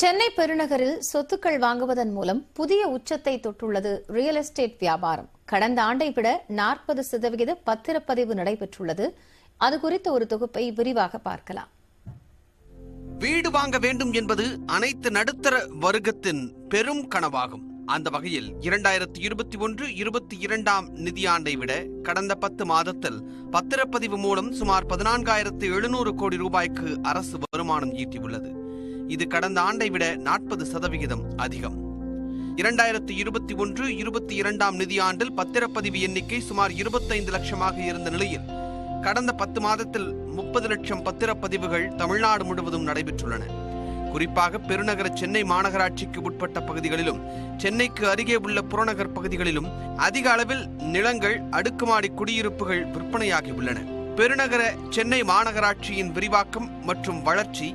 சென்னை பெருநகரில் சொத்துக்கள் வாங்குவதன் மூலம் புதிய உச்சத்தை தொட்டுள்ளது ரியல் எஸ்டேட் வியாபாரம். கடந்த ஆண்டை விட 40% பத்திரப்பதிவு நடைபெற்றுள்ளது. அது குறித்த ஒரு தொகுப்பை விரிவாக பார்க்கலாம். வீடு வாங்க வேண்டும் என்பது அனைத்து நடுத்தர வர்க்கத்தின் பெரும் கனவாகும். அந்த வகையில் 2021-22 நிதியாண்டை விட கடந்த 10 மாதத்தில் பத்திரப்பதிவு மூலம் சுமார் 14,700 கோடி ரூபாய்க்கு அரசு வருமானம் ஈட்டியுள்ளது. இது கடந்த ஆண்டை விட 40% அதிகம். 2021-22 நிதியாண்டில் பத்திரப்பதிவு எண்ணிக்கை சுமார் 25 லட்சமாக இருந்த நிலையில் கடந்த 10 மாதத்தில் 30 லட்சம் பத்திரப்பதிவுகள் தமிழ்நாடு முழுவதும் நடைபெற்றுள்ளன. குறிப்பாக பெருநகர சென்னை மாநகராட்சிக்கு உட்பட்ட பகுதிகளிலும் சென்னைக்கு அருகே உள்ள புறநகர் பகுதிகளிலும் அதிக அளவில் நிலங்கள், அடுக்குமாடி குடியிருப்புகள் விற்பனையாகி உள்ளன. பெருநகர சென்னை மாநகராட்சியின் விரிவாக்கம் மற்றும் வளர்ச்சி,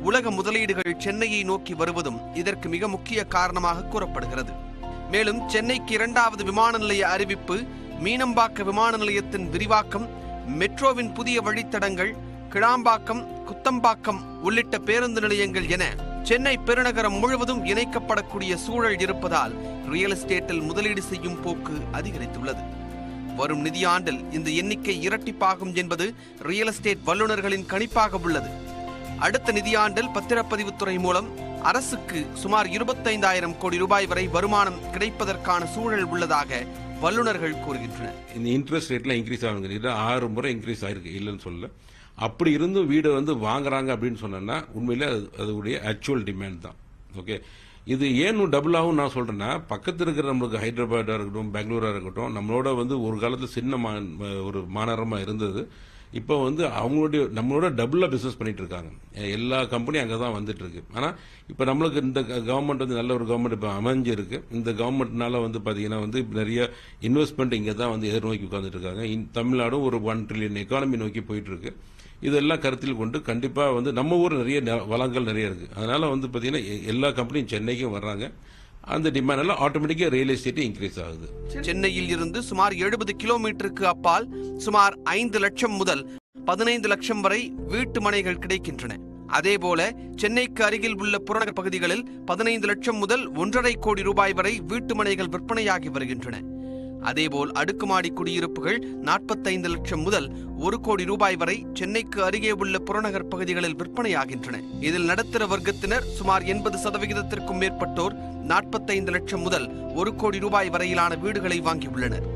உலக முதலீடுகள் சென்னையை நோக்கி வருவதும் இதற்கு மிக முக்கிய காரணமாக கூறப்படுகிறது. மேலும் சென்னைக்கு 2வது விமான நிலைய அறிவிப்பு, மீனம்பாக்க விமான நிலையத்தின் விரிவாக்கம், மெட்ரோவின் புதிய வழித்தடங்கள், கிளாம்பாக்கம், குத்தம்பாக்கம் உள்ளிட்ட பேருந்து நிலையங்கள் என சென்னை பெருநகரம் முழுவதும் இணைக்கப்படக்கூடிய சூழல் இருப்பதால் ரியல் எஸ்டேட்டில் முதலீடு செய்யும் போக்கு அதிகரித்துள்ளது. வரும் நிதியாண்டில் இந்த எண்ணிக்கை இரட்டிப்பாகும் என்பது ரியல் எஸ்டேட் வல்லுநர்களின் கணிப்பாக உள்ளது. அடுத்த நிதியாண்டில் பத்திரப்பதிவுத்துறை மூலம் அரசுக்கு சுமார் 25,000 கோடி ரூபாய் வரை வருமானம் கிடைப்பதற்கான சூழல் உள்ளதாக வல்லுநர்கள் கூறுகின்றனர். இந்த இன்ட்ரெஸ்ட் ரேட்ல இன்க்ரீஸ் ஆகுங்க 6 முறை இன்க்ரீஸ் ஆயிருக்கு, இல்லைன்னு சொல்ல. அப்படி இருந்தும் வீடை வாங்குறாங்க அப்படின்னு சொன்னா உண்மையில அதுடைய ஆக்சுவல் டிமாண்ட் தான். ஓகே, இது ஏன் டபுள் ஆகும் நான் சொல்றேன்னா, பக்கத்தில் இருக்கிற நம்மளுக்கு ஹைதராபாடா இருக்கட்டும், பெங்களூரா இருக்கட்டும், நம்மளோட ஒரு காலத்தில் சின்ன ஒரு மாநகரமா இருந்தது. இப்போ நம்மளோட டபுளா பிசினஸ் பண்ணிட்டு இருக்காங்க. எல்லா கம்பெனியும் அங்கதான் வந்துட்டு இருக்கு. ஆனா இப்ப நம்மளுக்கு இந்த கவர்மெண்ட் நல்ல ஒரு கவர்மெண்ட் இப்ப அமைஞ்சிருக்கு. இந்த கவர்மெண்ட்னால பாத்தீங்கன்னா நிறைய இன்வெஸ்ட்மெண்ட் இங்க தான் எதிர்நோக்கி உட்கார்ந்துட்டு இருக்காங்க. தமிழ்நாடும் ஒரு 1 ட்ரில்லியன் எக்கானமி நோக்கி போயிட்டு இருக்கு. இதெல்லாம் கருத்தில் கொண்டு கண்டிப்பா நம்ம ஊர் நிறைய வளங்கள் நிறைய இருக்கு. அதனால பாத்தீங்கன்னா எல்லா கம்பெனியும் சென்னைக்கும் வர்றாங்க. அந்த டிமாண்ட் எல்லாம் ஆட்டோமேட்டிக்கா ரியல் எஸ்டேட் இன்க்ரீஸ் ஆகுது. சென்னையில் இருந்து சுமார் 70 கிலோமீட்டருக்கு அப்பால் சுமார் 5 லட்சம் முதல் 15 லட்சம் வரை வீட்டு மனைகள் கிடைக்கின்றன. அதேபோல சென்னைக்கு அருகில் உள்ள புறநகர் பகுதிகளில் 15 லட்சம் முதல் 1.5 கோடி ரூபாய் வரை வீட்டு மனைகள் விற்பனையாகி வருகின்றன. அதேபோல் அடுக்குமாடி குடியிருப்புகள் 45 லட்சம் முதல் 1 கோடி ரூபாய் வரை சென்னைக்கு அருகே உள்ள புறநகர் பகுதிகளில் விற்பனையாகின்றன. இதில் நடுத்தர வர்க்கத்தினர் சுமார் 80%க்கும் மேற்பட்டோர் 45 லட்சம் முதல் 1 கோடி ரூபாய் வரையிலான வீடுகளை வாங்கியுள்ளனர்.